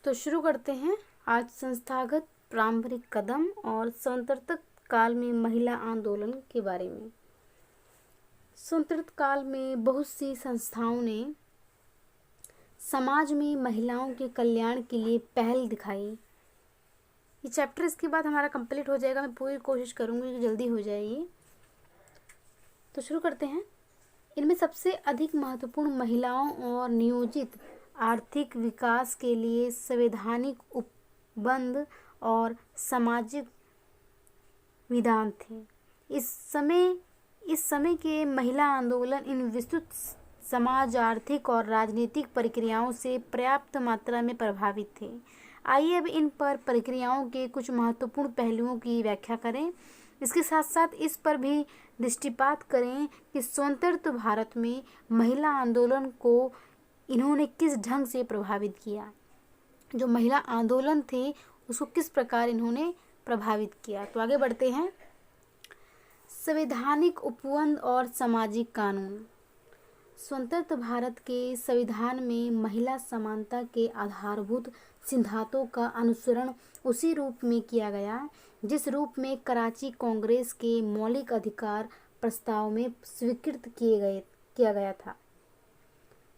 तो शुरू करते हैं आज संस्थागत प्रारंभिक कदम और स्वतंत्रता काल में महिला आंदोलन के बारे में। स्वतंत्रता काल में बहुत सी संस्थाओं ने समाज में महिलाओं के कल्याण के लिए पहल दिखाई। ये चैप्टर इसके बाद हमारा कंप्लीट हो जाएगा। मैं पूरी कोशिश करूँगी कि जल्दी हो जाएगी। तो शुरू करते हैं। इनमें सबसे अधिक महत्वपूर्ण महिलाओं और नियोजित आर्थिक विकास के लिए संवैधानिक उपबंध और सामाजिक विधान थे। इस समय के महिला आंदोलन इन विस्तृत समाज, आर्थिक और राजनीतिक प्रक्रियाओं से पर्याप्त मात्रा में प्रभावित थे। आइए अब इन पर प्रक्रियाओं के कुछ महत्वपूर्ण पहलुओं की व्याख्या करें। इसके साथ साथ इस पर भी दृष्टिपात करें कि स्वतंत्र भारत में महिला आंदोलन को इन्होंने किस ढंग से प्रभावित किया। जो महिला आंदोलन थे उसको किस प्रकार इन्होंने प्रभावित किया। तो आगे बढ़ते हैं। संवैधानिक उपबंध और सामाजिक कानून। स्वतंत्र भारत के संविधान में महिला समानता के आधारभूत सिद्धांतों का अनुसरण उसी रूप में किया गया जिस रूप में कराची कांग्रेस के मौलिक अधिकार प्रस्ताव में स्वीकृत किया गया था।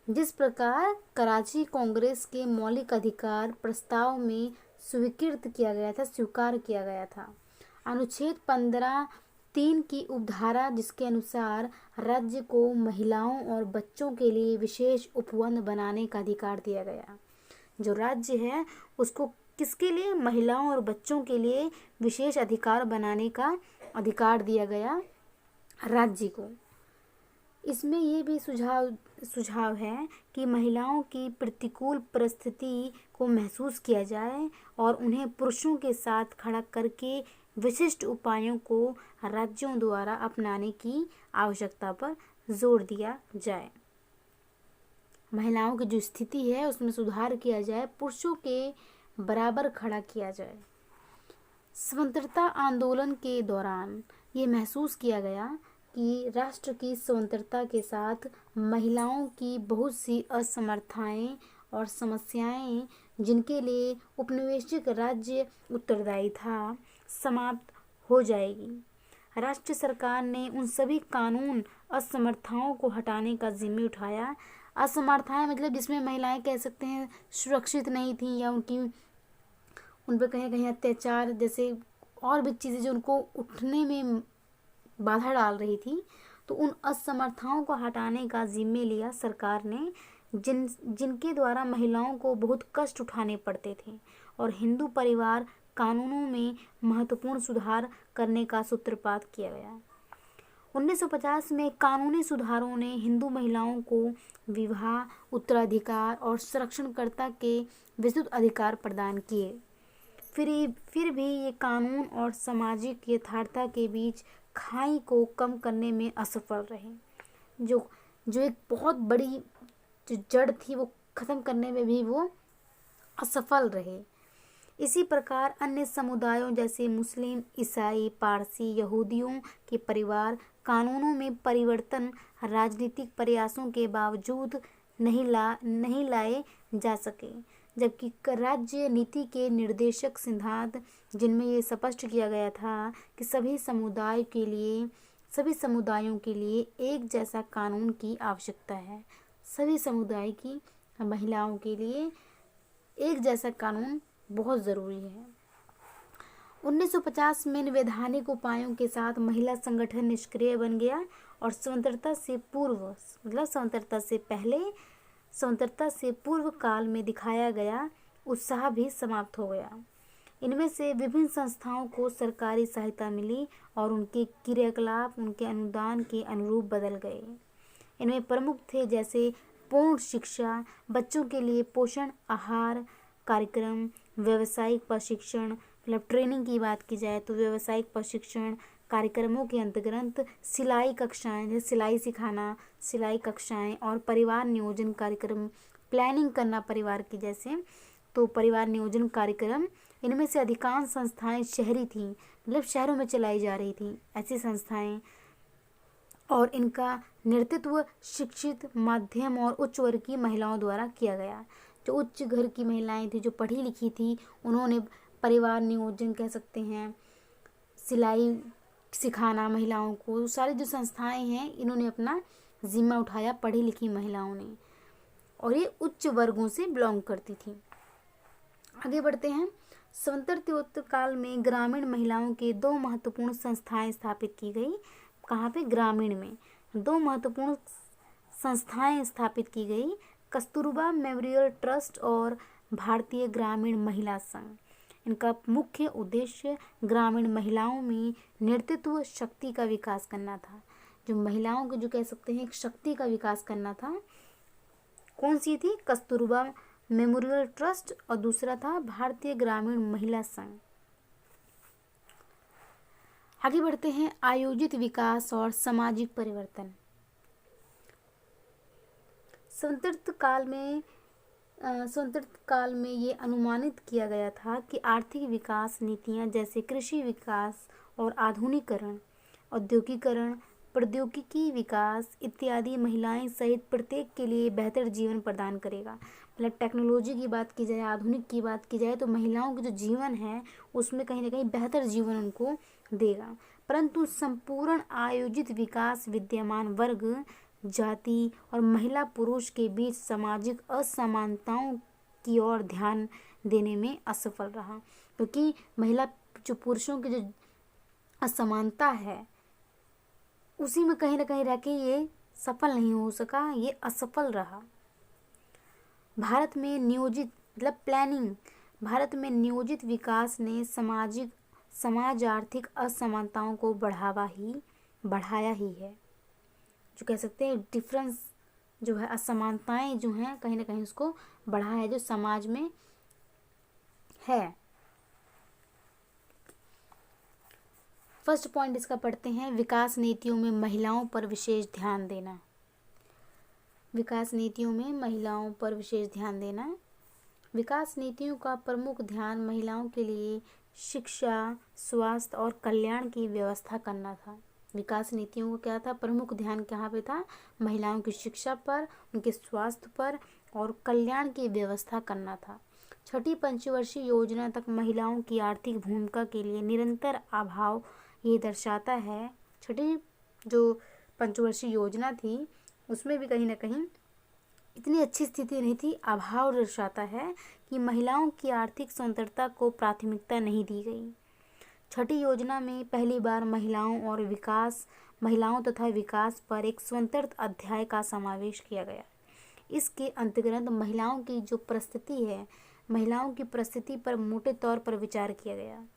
जिस प्रकार कराची कांग्रेस के मौलिक अधिकार प्रस्ताव में स्वीकार किया गया था। अनुच्छेद 15(3) की उपधारा जिसके अनुसार राज्य को महिलाओं और बच्चों के लिए विशेष उपबंध बनाने का अधिकार दिया गया। जो राज्य है उसको किसके लिए? महिलाओं और बच्चों के लिए विशेष अधिकार बनाने का अधिकार दिया गया राज्य को। इसमें ये भी सुझाव है कि महिलाओं की प्रतिकूल परिस्थिति को महसूस किया जाए और उन्हें पुरुषों के साथ खड़ा करके विशिष्ट उपायों को राज्यों द्वारा अपनाने की आवश्यकता पर जोर दिया जाए। महिलाओं की जो स्थिति है उसमें सुधार किया जाए, पुरुषों के बराबर खड़ा किया जाए। स्वतंत्रता आंदोलन के दौरान ये महसूस किया गया कि राष्ट्र की स्वतंत्रता के साथ महिलाओं की बहुत सी असमर्थताएं और समस्याएं जिनके लिए औपनिवेशिक राज्य उत्तरदायी था समाप्त हो जाएगी। राष्ट्र सरकार ने उन सभी कानून असमर्थताओं को हटाने का जिम्मा उठाया। असमर्थताएं मतलब जिसमें महिलाएं कह सकते हैं सुरक्षित नहीं थी या उन पर कहीं कहीं अत्याचार जैसे और भी चीज़ें जो उनको उठने में बाधा डाल रही थी। तो उन असमर्थताओं को हटाने का जिम्मा लिया सरकार ने जिनके द्वारा महिलाओं को बहुत कष्ट उठाने पड़ते थे और हिंदू परिवार कानूनों में महत्वपूर्ण सुधार करने का सूत्रपात किया गया। 1950 में कानूनी सुधारों ने हिंदू महिलाओं को विवाह, उत्तराधिकार और संरक्षणकर्ता के विस्तृत अधिकार प्रदान किए। फिर भी ये कानून और सामाजिक यथार्थता के बीच खाई को कम करने में असफल रहे। जो एक बहुत बड़ी जो जड़ थी वो खत्म करने में भी वो असफल रहे। इसी प्रकार अन्य समुदायों जैसे मुस्लिम, ईसाई, पारसी, यहूदियों के परिवार कानूनों में परिवर्तन राजनीतिक प्रयासों के बावजूद नहीं लाए जा सके, जबकि राज्य नीति के निर्देशक सिद्धांत जिनमें ये स्पष्ट किया गया था कि सभी समुदायों के लिए एक जैसा कानून की आवश्यकता है। सभी समुदाय की महिलाओं के लिए एक जैसा कानून बहुत ज़रूरी है। 1950 में वैधानिक उपायों के साथ महिला संगठन निष्क्रिय बन गया और स्वतंत्रता से पूर्व काल में दिखाया गया उत्साह भी समाप्त हो गया। इनमें से विभिन्न संस्थाओं को सरकारी सहायता मिली और उनके क्रियाकलाप उनके अनुदान के अनुरूप बदल गए। इनमें प्रमुख थे जैसे पूर्ण शिक्षा, बच्चों के लिए पोषण आहार कार्यक्रम, व्यावसायिक प्रशिक्षण, मतलब ट्रेनिंग की बात की जाए तो व्यावसायिक प्रशिक्षण कार्यक्रमों के अंतर्गत सिलाई कक्षाएं, जैसे सिलाई सिखाना, सिलाई कक्षाएं और परिवार नियोजन कार्यक्रम, प्लानिंग करना परिवार की जैसे तो परिवार नियोजन कार्यक्रम। इनमें से अधिकांश संस्थाएं शहरी थीं, मतलब शहरों में चलाई जा रही थी ऐसी संस्थाएं और इनका नेतृत्व शिक्षित, मध्यम और उच्च वर्ग की महिलाओं द्वारा किया गया। जो उच्च घर की महिलाएं थी, जो पढ़ी लिखी थी, उन्होंने परिवार नियोजन कह सकते हैं, सिलाई सिखाना महिलाओं को, सारी जो संस्थाएं हैं इन्होंने अपना जिम्मा उठाया पढ़ी लिखी महिलाओं ने, और ये उच्च वर्गों से बिलोंग करती थी। आगे बढ़ते हैं। स्वतंत्र काल में ग्रामीण महिलाओं के दो महत्वपूर्ण संस्थाएं स्थापित की गई। कहाँ पे? ग्रामीण में दो महत्वपूर्ण संस्थाएं स्थापित की गई, कस्तूरबा मेमोरियल ट्रस्ट और भारतीय ग्रामीण महिला संघ। इनका मुख्य उद्देश्य ग्रामीण महिलाओं में नेतृत्व शक्ति का विकास करना था। जो महिलाओं को जो कह सकते हैं एक शक्ति का विकास करना था। कौन सी थी? कस्तूरबा मेमोरियल ट्रस्ट और दूसरा था भारतीय ग्रामीण महिला संघ। आगे बढ़ते हैं। आयोजित विकास और सामाजिक परिवर्तन। स्वतंत्र काल में ये अनुमानित किया गया था कि आर्थिक विकास नीतियां जैसे कृषि विकास और आधुनिकीकरण, औद्योगिकरण, प्रौद्योगिकी विकास इत्यादि महिलाएं सहित प्रत्येक के लिए बेहतर जीवन प्रदान करेगा। मतलब टेक्नोलॉजी की बात की जाए, आधुनिक की बात की जाए तो महिलाओं का जो जीवन है उसमें कहीं ना कहीं बेहतर जीवन उनको देगा। परंतु संपूर्ण आयोजित विकास विद्यमान वर्ग, जाति और महिला पुरुष के बीच सामाजिक असमानताओं की ओर ध्यान देने में असफल रहा, क्योंकि महिला जो पुरुषों की जो असमानता है उसी में कहीं ना कहीं रह के ये सफल नहीं हो सका, ये असफल रहा। भारत में नियोजित विकास ने समाज आर्थिक असमानताओं को बढ़ाया ही है। जो कह सकते हैं डिफरेंस जो है, असमानताएं जो हैं कहीं ना कहीं उसको बढ़ाया है जो समाज में है। फर्स्ट पॉइंट इसका पढ़ते हैं। विकास नीतियों में महिलाओं पर विशेष ध्यान देना। विकास नीतियों में महिलाओं पर विशेष ध्यान देना। विकास नीतियों का प्रमुख ध्यान महिलाओं के लिए शिक्षा, स्वास्थ्य और कल्याण की व्यवस्था करना था। विकास नीतियों को क्या था? प्रमुख ध्यान कहाँ पे था? महिलाओं की शिक्षा पर, उनके स्वास्थ्य पर और कल्याण की व्यवस्था करना था। छठी पंचवर्षीय योजना तक महिलाओं की आर्थिक भूमिका के लिए निरंतर अभाव ये दर्शाता है। छठी जो पंचवर्षीय योजना थी उसमें भी कहीं ना कहीं इतनी अच्छी स्थिति नहीं थी। अभाव दर्शाता है कि महिलाओं की आर्थिक स्वतंत्रता को प्राथमिकता नहीं दी गई। छठी योजना में पहली बार महिलाओं तथा विकास पर एक स्वतंत्र अध्याय का समावेश किया गया। इसके अंतर्गत महिलाओं की जो परिस्थिति है, महिलाओं की परिस्थिति पर मोटे तौर पर विचार किया गया।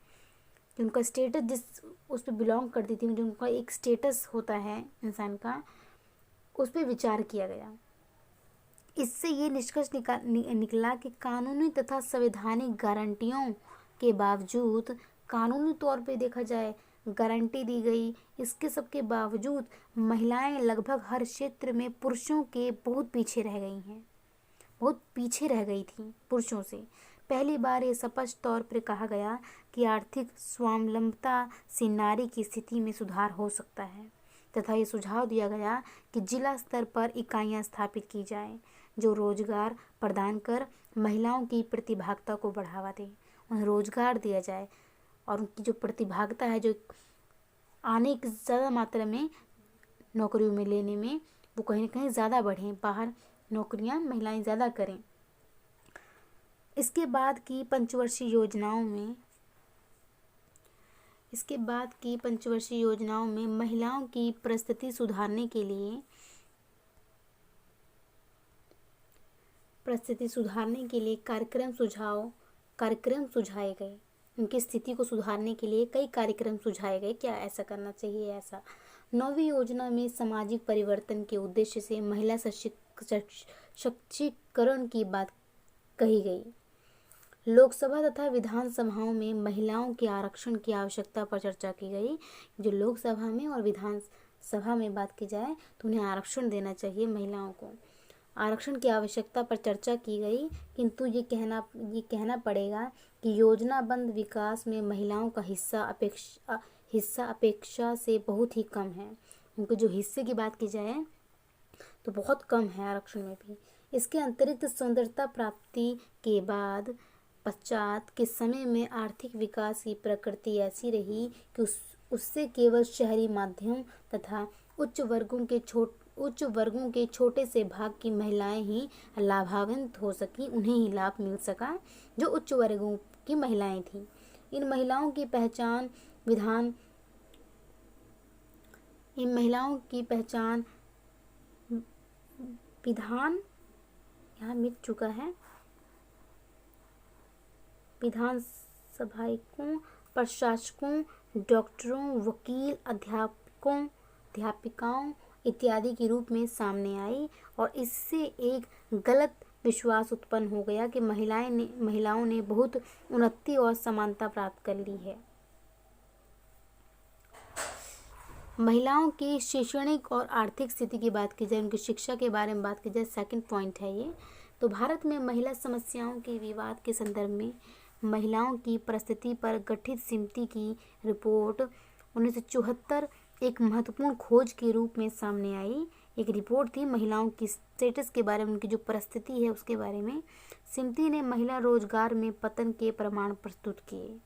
उनका स्टेटस जिस उस पर बिलोंग करती थी, जो उनका एक स्टेटस होता है इंसान का, उस पर विचार किया गया। इससे ये निष्कर्ष निकला कि कानूनी तथा संवैधानिक गारंटियों के बावजूद, कानूनी तौर पे देखा जाए गारंटी दी गई, इसके सब के बावजूद महिलाएं लगभग हर क्षेत्र में पुरुषों के बहुत पीछे रह गई थी पुरुषों से। पहली बार ये स्पष्ट तौर पर कहा गया कि आर्थिक स्वावलंबता से नारी की स्थिति में सुधार हो सकता है तथा ये सुझाव दिया गया कि जिला स्तर पर इकाइयां स्थापित की जाएं जो रोजगार प्रदान कर महिलाओं की प्रतिभागिता को बढ़ावा दें। उन्हें रोजगार दिया जाए और उनकी जो प्रतिभागिता है, जो आने की ज़्यादा मात्रा में नौकरियों में लेने में वो कहीं ना कहीं ज़्यादा बढ़ें, बाहर नौकरियां महिलाएं ज़्यादा करें। इसके बाद की पंचवर्षीय योजनाओं में महिलाओं की परिस्थिति सुधारने के लिए कार्यक्रम सुझाए गए। उनकी स्थिति को सुधारने के लिए कई कार्यक्रम सुझाए गए, क्या ऐसा करना चाहिए ऐसा। 9वीं योजना में सामाजिक परिवर्तन के उद्देश्य से महिला सशक्तिकरण की बात कही गई। लोकसभा तथा विधानसभाओं में महिलाओं के आरक्षण की आवश्यकता पर चर्चा की गई। जो लोकसभा में और विधानसभा में बात की जाए तो उन्हें आरक्षण देना चाहिए, महिलाओं को आरक्षण की आवश्यकता पर चर्चा की गई। किंतु ये कहना पड़ेगा कि योजनाबद्ध विकास में महिलाओं का हिस्सा अपेक्षा से बहुत ही कम है। उनके जो हिस्से की बात की जाए तो बहुत कम है आरक्षण में भी। इसके अतिरिक्त सुंदरता प्राप्ति के बाद पश्चात के समय में आर्थिक विकास की प्रकृति ऐसी रही कि उससे केवल शहरी माध्यम तथा उच्च वर्गों के छोटे से भाग की महिलाएं ही लाभान्वित हो सकी, उन्हें ही लाभ मिल सका जो उच्च वर्गों की महिलाएं थीं। इन महिलाओं की पहचान विधान यहाँ मिट चुका है। विधान सहायकों, प्रशासकों, डॉक्टरों, वकील, अध्यापिकाओं इत्यादि के रूप में सामने आई और इससे एक गलत विश्वास उत्पन्न हो गया कि महिलाओं ने बहुत उन्नति और समानता प्राप्त कर ली है। महिलाओं की शैक्षणिक और आर्थिक स्थिति की बात की जाए, उनकी शिक्षा के बारे में बात की जाए, सेकंड पॉइंट है ये। तो भारत में महिला समस्याओं के विवाद के संदर्भ में महिलाओं की परिस्थिति पर गठित समिति की रिपोर्ट 1974 एक महत्वपूर्ण खोज के रूप में सामने आई। एक रिपोर्ट थी महिलाओं की स्टेटस के बारे में, उनकी जो परिस्थिति है उसके बारे में। समिति ने महिला रोजगार में पतन के प्रमाण प्रस्तुत किए।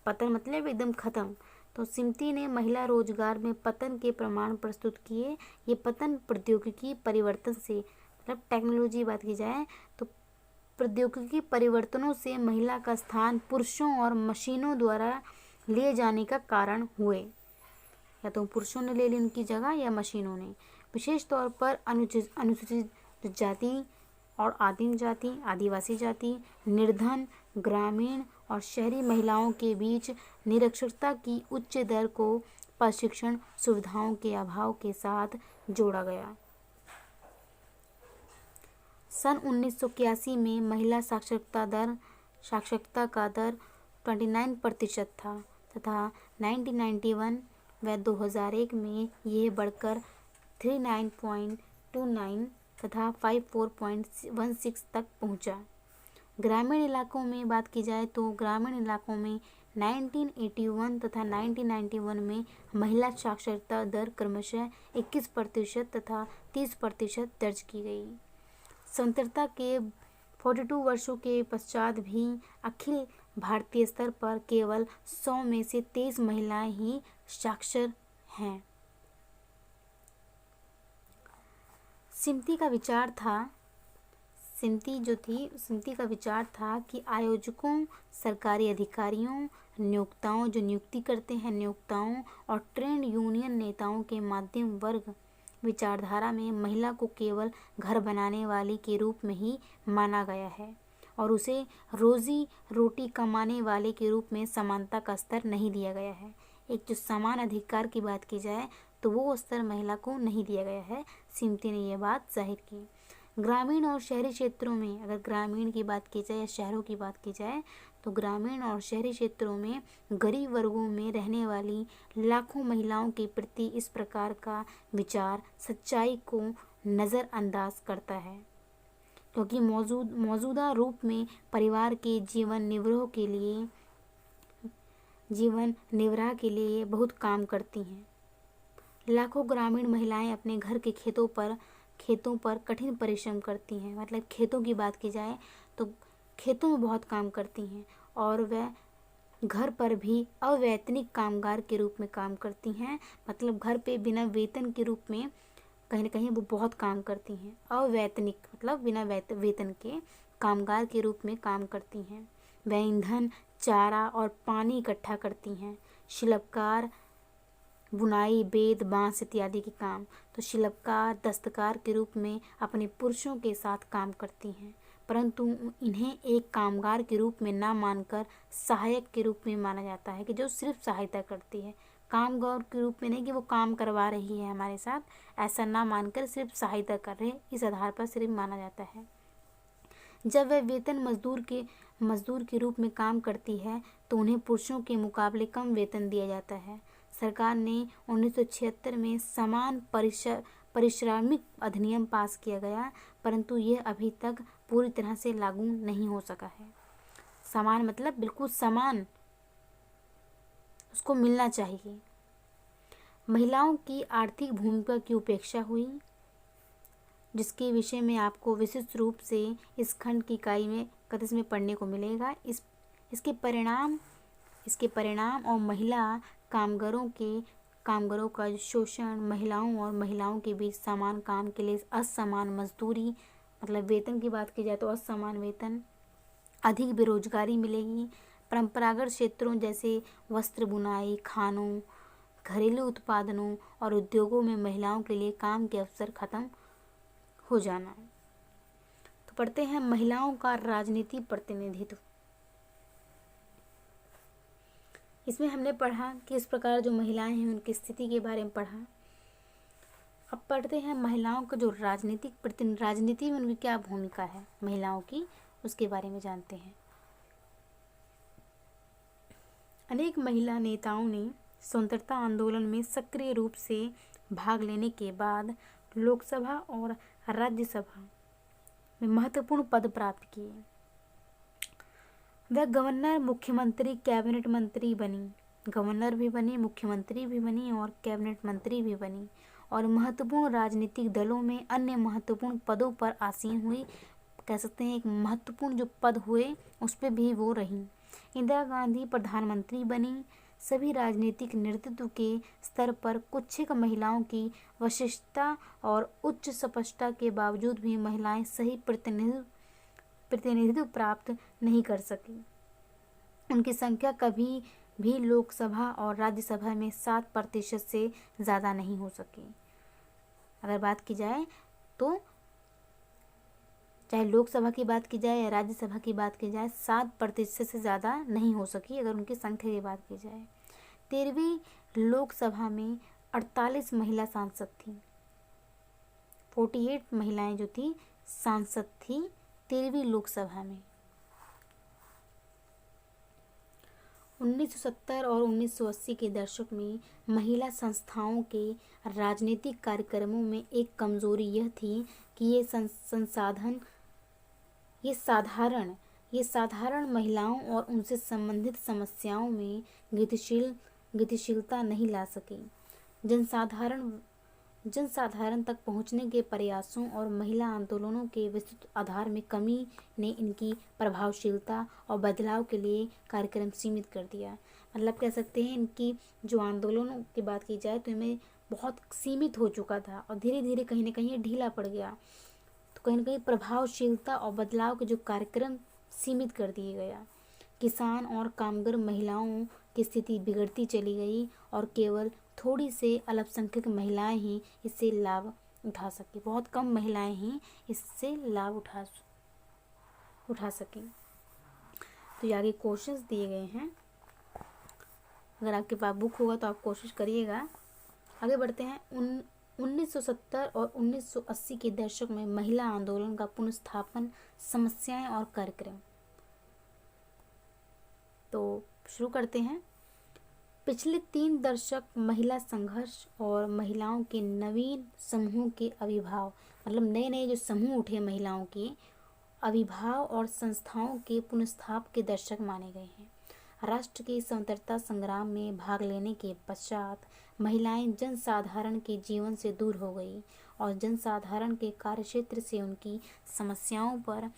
पतन मतलब एकदम खत्म। तो समिति ने महिला रोजगार में पतन के प्रमाण प्रस्तुत किए। ये पतन प्रौद्योगिकी परिवर्तन से, मतलब टेक्नोलॉजी बात की जाए तो प्रौद्योगिकी परिवर्तनों से महिला का स्थान पुरुषों और मशीनों द्वारा लिए जाने का कारण हुए। या तो पुरुषों ने ले ली उनकी जगह या मशीनों ने। विशेष तौर पर अनुसूचित जाति और आदिम जाति, आदिवासी जाति, निर्धन, ग्रामीण और शहरी महिलाओं के बीच निरक्षरता की उच्च दर को प्रशिक्षण सुविधाओं के अभाव के साथ जोड़ा गया। सन 1981 में महिला साक्षरता का दर 29% था तथा 1991 व 2001 में यह बढ़कर 39.29 तथा 54.16 तक पहुंचा। ग्रामीण इलाकों में बात की जाए तो ग्रामीण इलाकों में 1981 तथा 1991 में महिला साक्षरता दर क्रमशः 21% तथा 30% दर्ज की गई। स्वतंत्रता के 42 वर्षों के पश्चात भी अखिल भारतीय स्तर पर केवल 100 में से 23 महिलाएं ही साक्षर हैं। समिति का विचार था कि आयोजकों, सरकारी अधिकारियों, नियोक्ताओं जो नियुक्ति करते हैं, नियोक्ताओं और ट्रेड यूनियन नेताओं के मध्यम वर्ग विचारधारा में महिला को केवल घर बनाने वाली के रूप में ही माना गया है और उसे रोजी रोटी कमाने वाले के रूप में समानता का स्तर नहीं दिया गया है। एक जो समान अधिकार की बात की जाए तो वो स्तर महिला को नहीं दिया गया है। समिति ने ये बात जाहिर की। ग्रामीण और शहरी क्षेत्रों में, अगर ग्रामीण की बात की जाए या शहरों की बात की जाए तो ग्रामीण और शहरी क्षेत्रों में गरीब वर्गों में रहने वाली लाखों महिलाओं के प्रति इस प्रकार का विचार सच्चाई को नज़रअंदाज करता है, क्योंकि मौजूदा रूप में परिवार के जीवन निर्वाह के लिए बहुत काम करती हैं। लाखों ग्रामीण महिलाएं अपने घर के खेतों पर कठिन परिश्रम करती हैं। मतलब खेतों की बात की जाए तो खेतों में बहुत काम करती हैं और वह घर पर भी अवैतनिक कामगार के रूप में काम करती हैं। मतलब घर पे बिना वेतन के रूप में कहीं ना कहीं वो बहुत काम करती हैं। अवैतनिक मतलब बिना वेतन के कामगार के रूप में काम करती हैं। वह ईंधन, चारा और पानी इकट्ठा करती हैं। शिल्पकार, बुनाई, बेद, बांस इत्यादि के काम। तो शिल्पकार, दस्तकार के रूप में अपने पुरुषों के साथ काम करती हैं, परंतु इन्हें एक कामगार के रूप में ना मानकर सहायक के रूप में माना जाता है कि जो सिर्फ सहायता करती है। कामगार के रूप में नहीं कि वो काम करवा रही है हमारे साथ, ऐसा ना मानकर सिर्फ सहायता कर रहे, इस आधार पर सिर्फ माना जाता है। जब वह वेतन मजदूर के रूप में काम करती है तो उन्हें पुरुषों के मुकाबले कम वेतन दिया जाता है। सरकार ने 1976 में समान पारिश्रमिक अधिनियम पास किया गया, परंतु यह अभी तक पूरी तरह से लागू नहीं हो सका है। समान मतलब बिल्कुल समान उसको मिलना चाहिए। महिलाओं की आर्थिक भूमिका की उपेक्षा हुई। जिसके विषय में आपको विशिष्ट रूप से इस खंड की इकाई में 31 में पढ़ने को मिलेगा। इसके परिणाम और महिला कामगारों का शोषण, महिलाओं और महिलाओं के बीच समान काम के लिए असमान मजदूरी, मतलब वेतन की बात की जाए तो असमान वेतन, अधिक बेरोजगारी मिलेगी, परंपरागत क्षेत्रों जैसे वस्त्र बुनाई, खानों, घरेलू उत्पादनों और उद्योगों में महिलाओं के लिए काम के अवसर खत्म हो जाना। तो पढ़ते हैं महिलाओं का राजनीतिक प्रतिनिधित्व। इसमें हमने पढ़ा कि इस प्रकार जो महिलाएं हैं उनकी स्थिति के बारे में पढ़ा। अब पढ़ते हैं महिलाओं का जो राजनीति में उनकी क्या भूमिका है महिलाओं की, उसके बारे में जानते हैं। अनेक महिला नेताओं ने स्वतंत्रता आंदोलन में सक्रिय रूप से भाग लेने के बाद लोकसभा और राज्यसभा में महत्वपूर्ण पद प्राप्त किए। वह गवर्नर, मुख्यमंत्री, कैबिनेट मंत्री बनी, गवर्नर भी बनी, मुख्यमंत्री भी बनी और कैबिनेट मंत्री भी बनी, और महत्वपूर्ण राजनीतिक दलों में अन्य महत्वपूर्ण पदों पर आसीन हुई। कह सकते हैं एक महत्वपूर्ण जो पद हुए उस पर भी वो रही। इंदिरा गांधी प्रधानमंत्री बनी। सभी राजनीतिक नेतृत्व के स्तर पर कुछ महिलाओं की विशिष्टता और उच्च स्पष्टता के बावजूद भी महिलाएं सही प्रतिनिधित्व प्राप्त नहीं कर सकी। उनकी संख्या कभी भी लोकसभा और राज्यसभा में 7% से ज़्यादा नहीं हो सकी। अगर बात की जाए तो चाहे लोकसभा की बात की जाए या राज्यसभा की बात की जाए, 7% से ज़्यादा नहीं हो सकी अगर उनकी संख्या की बात की जाए। 13वीं लोकसभा में 48 महिला सांसद थी। 48 महिलाएं जो थी सांसद थी 13वीं लोकसभा में। 1970 और 1980 के दशक में महिला संस्थाओं के राजनीतिक कार्यक्रमों में एक कमजोरी यह थी कि ये साधारण महिलाओं और उनसे संबंधित समस्याओं में गतिशीलता नहीं ला सके। जनसाधारण तक पहुंचने के प्रयासों और महिला आंदोलनों के विस्तृत आधार में कमी ने इनकी प्रभावशीलता और बदलाव के लिए कार्यक्रम सीमित कर दिया। मतलब कह सकते हैं इनकी जो आंदोलनों की बात की जाए तो इनमें बहुत सीमित हो चुका था और धीरे धीरे कहीं ना कहीं ढीला पड़ गया। तो कहीं ना कहीं प्रभावशीलता और बदलाव के जो कार्यक्रम सीमित कर दिए गया। किसान और कामगार महिलाओं की स्थिति बिगड़ती चली गई और केवल थोड़ी से अल्पसंख्यक महिलाएं ही इससे लाभ उठा सकी। बहुत कम महिलाएं ही इससे लाभ उठा सकें। तो ये आगे क्वेश्चंस दिए गए हैं, अगर आपके पास बुक होगा तो आप कोशिश करिएगा। आगे बढ़ते हैं। 1970 और 1980 के दशक में महिला आंदोलन का पुनर्स्थापन, समस्याएं और कार्यक्रम। तो शुरू करते हैं। पिछले 3 दशक महिला संघर्ष और महिलाओं के नवीन समूहों के आविर्भाव, मतलब नए नए जो समूह उठे महिलाओं के आविर्भाव और संस्थाओं के पुनर्स्थापन के दशक माने गए हैं। राष्ट्र के स्वतंत्रता संग्राम में भाग लेने के पश्चात महिलाएं जनसाधारण के जीवन से दूर हो गई और जनसाधारण के कार्यक्षेत्र से उनकी समस्याओं पर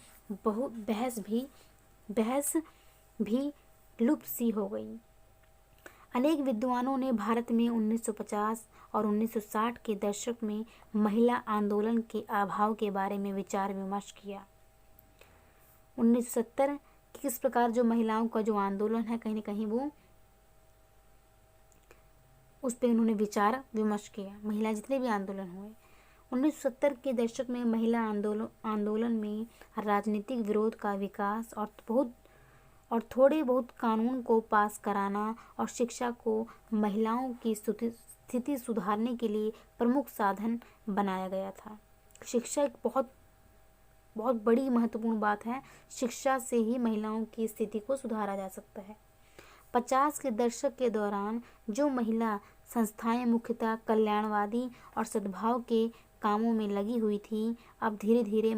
बहुत बहस भी लुप्त सी हो गई। अनेक विद्वानों ने भारत में 1950 और 1960 के दशक में महिला आंदोलन के अभाव के बारे में विचार विमर्श किया। 1970 किस प्रकार जो महिलाओं का जो आंदोलन है कहीं ना कहीं वो उस पर उन्होंने विचार विमर्श किया। महिला जितने भी आंदोलन हुए 1970 के दशक में महिला आंदोलन में राजनीतिक विरोध का विकास और थोड़े बहुत कानून को पास कराना और शिक्षा को महिलाओं की स्थिति सुधारने के लिए प्रमुख साधन बनाया गया था। शिक्षा एक बहुत बड़ी महत्वपूर्ण बात है। शिक्षा से ही महिलाओं की स्थिति को सुधारा जा सकता है। 50 के दशक के दौरान जो महिला संस्थाएं मुख्यतः कल्याणवादी और सद्भाव के कामों में लगी हुई थी, अब धीरे धीरे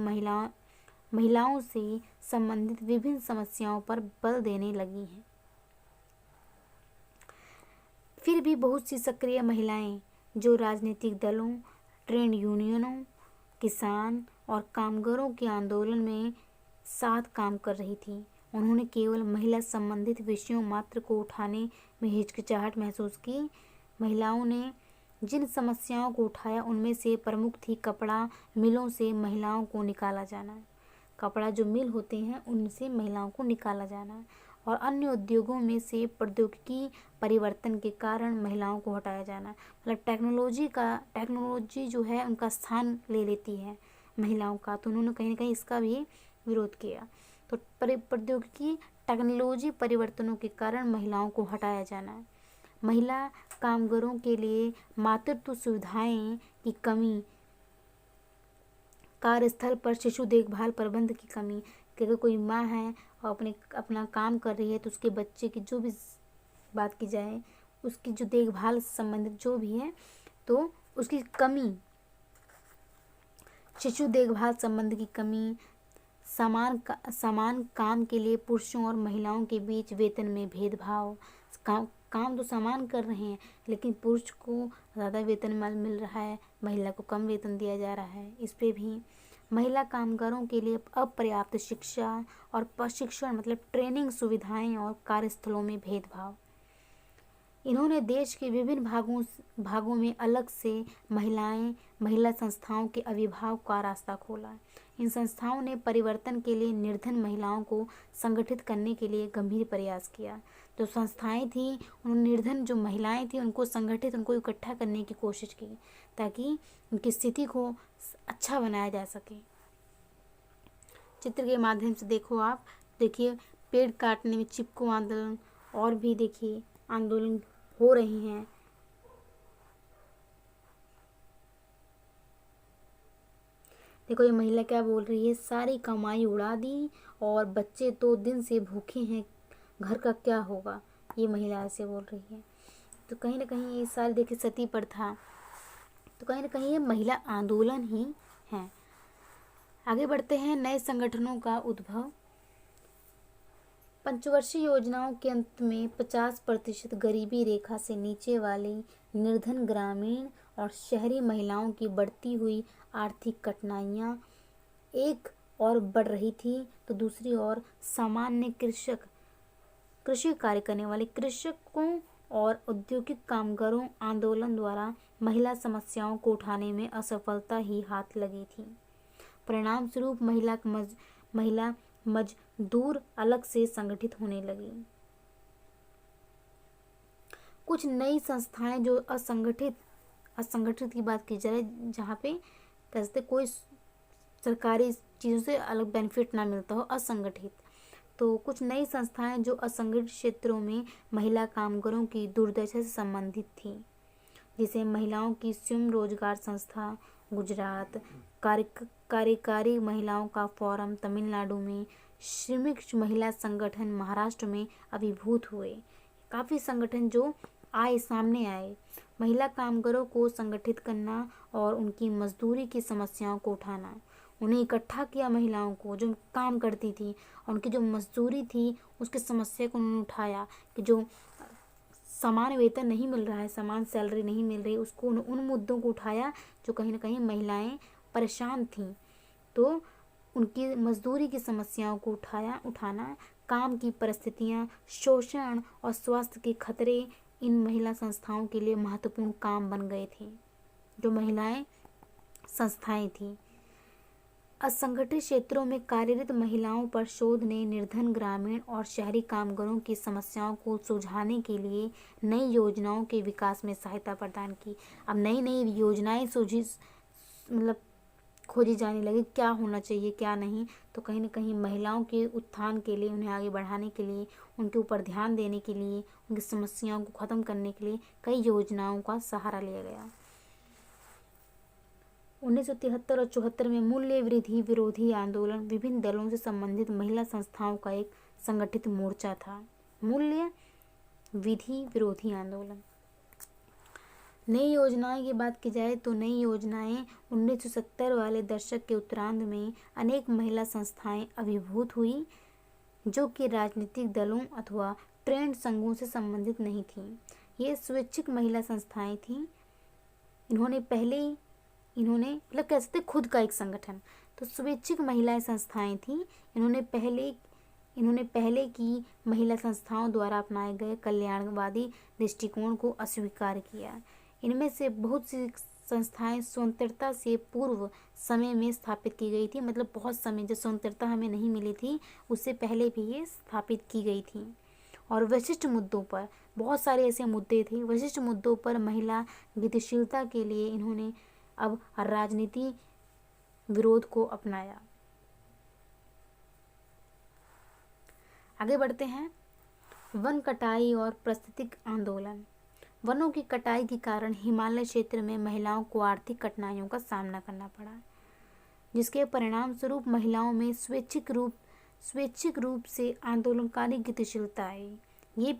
महिलाओं से संबंधित विभिन्न समस्याओं पर बल देने लगी हैं। फिर भी बहुत सी सक्रिय महिलाएं जो राजनीतिक दलों, ट्रेड यूनियनों किसान और कामगारों के आंदोलन में साथ काम कर रही थी। उन्होंने केवल महिला संबंधित विषयों मात्र को उठाने में हिचकिचाहट महसूस की। महिलाओं ने जिन समस्याओं को उठाया उनमें से प्रमुख थी कपड़ा मिलों से महिलाओं को निकाला जाना। कपड़ा जो मिल होते हैं उनसे महिलाओं को निकाला जाना और अन्य उद्योगों में से प्रौद्योगिकी परिवर्तन के कारण महिलाओं को हटाया जाना। मतलब टेक्नोलॉजी जो है उनका स्थान ले लेती है महिलाओं का, तो उन्होंने कहीं ना कहीं इसका भी विरोध किया। तो प्रौद्योगिकी टेक्नोलॉजी परिवर्तनों के कारण महिलाओं को हटाया जाना। महिला कामगारों के लिए मातृत्व सुविधाएं की कमी, कार्यस्थल पर शिशु देखभाल प्रबंध की कमी, कि अगर कोई माँ है और अपना काम कर रही है तो उसके बच्चे की जो भी बात की जाए, उसकी जो देखभाल संबंधित जो भी है तो उसकी कमी, शिशु देखभाल संबंध की कमी, समान काम के लिए पुरुषों और महिलाओं के बीच वेतन में भेदभाव, काम तो समान कर रहे हैं लेकिन पुरुष को ज़्यादा वेतन मिल रहा है, महिला को कम वेतन दिया जा रहा है। इस पे भी महिला कामगारों के लिए अपर्याप्त शिक्षा और प्रशिक्षण मतलब ट्रेनिंग सुविधाएं और कार्यस्थलों में भेदभाव। इन्होंने देश के विभिन्न भागों में अलग से महिला संस्थाओं के आविर्भाव का रास्ता खोला। इन संस्थाओं ने परिवर्तन के लिए निर्धन महिलाओं को संगठित करने के लिए गंभीर प्रयास किया। जो संस्थाएं थी उन्होंने निर्धन जो महिलाएं थी उनको संगठित, उनको इकट्ठा करने की कोशिश की ताकि उनकी स्थिति को अच्छा बनाया जा सके। चित्र के माध्यम से देखो, आप देखिए पेड़ काटने में चिपको आंदोलन और भी देखिए आंदोलन हो रहे हैं। देखो ये महिला क्या बोल रही है, सारी कमाई उड़ा दी और बच्चे तो दिन से भूखे हैं, घर का क्या होगा, ये महिला ऐसे बोल रही है। तो कहीं ना कहीं ये सारी देखिए सती प्रथा, तो कहीं ना कहीं ये महिला आंदोलन ही है। आगे बढ़ते हैं, नए संगठनों का उद्भव। पंचवर्षीय योजनाओं के अंत में 50% गरीबी रेखा से नीचे वाली निर्धन ग्रामीण और शहरी महिलाओं की बढ़ती हुई आर्थिक कठिनाइयाँ एक और बढ़ रही थी, तो दूसरी ओर सामान्य कृषि कार्य करने वाले कृषकों और औद्योगिक कामगारों आंदोलन द्वारा महिला समस्याओं को उठाने में असफलता ही हाथ लगी थी। परिणाम स्वरूप महिला मजदूर अलग से संगठित होने लगी। कुछ नई संस्थाएं जो असंगठित की बात की जाए, जहाँ पे कैसे कोई सरकारी चीज़ों से अलग बेनिफिट ना मिलता हो, असंगठित, तो कुछ नई संस्थाएं जो असंगठित क्षेत्रों में महिला कामगारों की दुर्दशा से संबंधित थी, जिसे महिलाओं की स्वयं रोजगार संस्था गुजरात, कार्यकारी महिलाओं का फोरम तमिलनाडु में, श्रमिक महिला संगठन महाराष्ट्र में अभिभूत हुए। काफ़ी संगठन जो सामने आए। महिला कामगारों को संगठित करना और उनकी मजदूरी की समस्याओं को उठाना, उन्हें इकट्ठा किया, महिलाओं को जो काम करती थी और उनकी जो मजदूरी थी उसकी समस्या को उन्होंने उठाया कि जो समान वेतन नहीं मिल रहा है, समान सैलरी नहीं मिल रही, उसको उन मुद्दों को उठाया जो कहीं ना कहीं महिलाएं परेशान थीं। तो उनकी मजदूरी की समस्याओं को उठाना, काम की परिस्थितियां, शोषण और स्वास्थ्य के खतरे इन महिला संस्थाओं के लिए महत्वपूर्ण काम बन गए थे। जो महिलाएं संस्थाएं थीं, असंगठित क्षेत्रों में कार्यरत महिलाओं पर शोध ने निर्धन ग्रामीण और शहरी कामगारों की समस्याओं को सुलझाने के लिए नई योजनाओं के विकास में सहायता प्रदान की। अब नई नई योजनाएं खोजी जाने लगी, क्या होना चाहिए क्या नहीं, तो कहीं ना कहीं महिलाओं के उत्थान के लिए, उन्हें आगे बढ़ाने के लिए, उनके ऊपर ध्यान देने के लिए, उनकी समस्याओं को ख़त्म करने के लिए कई योजनाओं का सहारा लिया गया। 1973 और 74 में मूल्य वृद्धि विरोधी आंदोलन विभिन्न दलों से संबंधित महिला संस्थाओं का एक संगठित मोर्चा था। मूल्य विधि विरोधी आंदोलन। नई योजनाएं की बात की जाए तो नई योजनाएं 1970 वाले दशक के उत्तरार्ध में अनेक महिला संस्थाएं अभिभूत हुई जो कि राजनीतिक दलों अथवा ट्रेड संघों से संबंधित नहीं थीं। ये स्वैच्छिक महिला संस्थाएं थीं। इन्होंने पहले इन्होंने मतलब कह सकते खुद का एक संगठन। तो स्वैच्छिक महिला संस्थाएं थी। इन्होंने पहले की महिला संस्थाओं द्वारा अपनाए गए कल्याणवादी दृष्टिकोण को अस्वीकार किया। इनमें से बहुत सी संस्थाएं स्वतंत्रता से पूर्व समय में स्थापित की गई थी, मतलब बहुत समय, जब स्वतंत्रता हमें नहीं मिली थी उससे पहले भी ये स्थापित की गई थी। और विशिष्ट मुद्दों पर, बहुत सारे ऐसे मुद्दे थे, विशिष्ट मुद्दों पर महिला गतिशीलता के लिए इन्होंने अब राजनीति विरोध को अपनाया। आगे बढ़ते हैं। वन कटाई और पारिस्थितिक आंदोलन। वनों की कटाई के कारण हिमालय क्षेत्र में महिलाओं को आर्थिक कठिनाइयों का सामना करना पड़ा, जिसके परिणाम स्वरूप महिलाओं में स्वैच्छिक रूप से आंदोलनकारी गतिशीलता आई। ये